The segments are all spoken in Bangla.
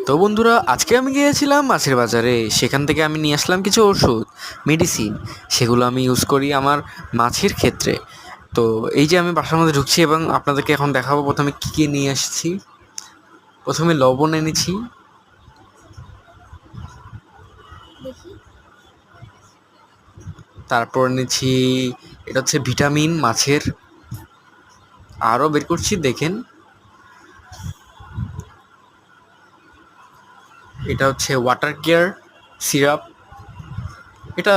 তো বন্ধুরা, আজকে আমি গিয়েছিলাম মাছের বাজারে। সেখান থেকে আমি নিয়ে আসলাম কিছু ওষুধ, মেডিসিন। সেগুলো আমি ইউজ করি আমার মাছের ক্ষেত্রে। তো এই যে আমি বাসার মধ্যে ঢুকছি এবং আপনাদেরকে এখন দেখাবো প্রথমে কী কী নিয়ে আসছি। প্রথমে লবণ এনেছি, দেখি। তারপর এনেছি এটা হচ্ছে ভিটামিন মাছের। আরও বের করছি, দেখেন। এটা হচ্ছে ওয়াটার কেয়ার সিরাপ, এটা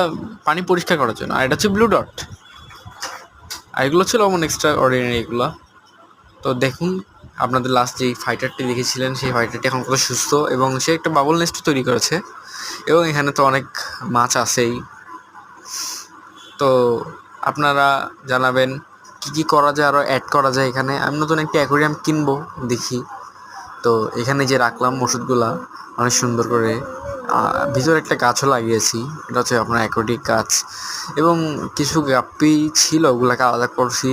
পানি পরিষ্কার করার জন্য। আর এটা হচ্ছে ব্লু ডট। আর এগুলো হচ্ছে লবণ এক্সট্রা অর্ডিনারি এগুলো। তো দেখুন, আপনাদের লাস্ট যেই ফাইটারটি দেখেছিলেন সেই ফাইটারটি এখন কত সুস্থ এবং সে একটা বাবল নেস্ট তৈরি করেছে। এবং এখানে তো অনেক মাছ আছেই। তো আপনারা জানাবেন কী কী করা যায়, আরও অ্যাড করা যায় এখানে। আমি নতুন একটা অ্যাকোয়ারিয়াম কিনবো, দেখি। তো এখানে যে রাখলাম ওষুধগুলা অনেক সুন্দর করে। ভিতরে একটা গাছও লাগিয়েছি, এটা হচ্ছে আপনার অ্যাকোয়াটিক গাছ। এবং কিছু গাপ্পি ছিল, ওগুলাকে আলাদা করছি,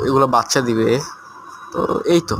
এগুলো বাচ্চা দিবে। তো এই তো।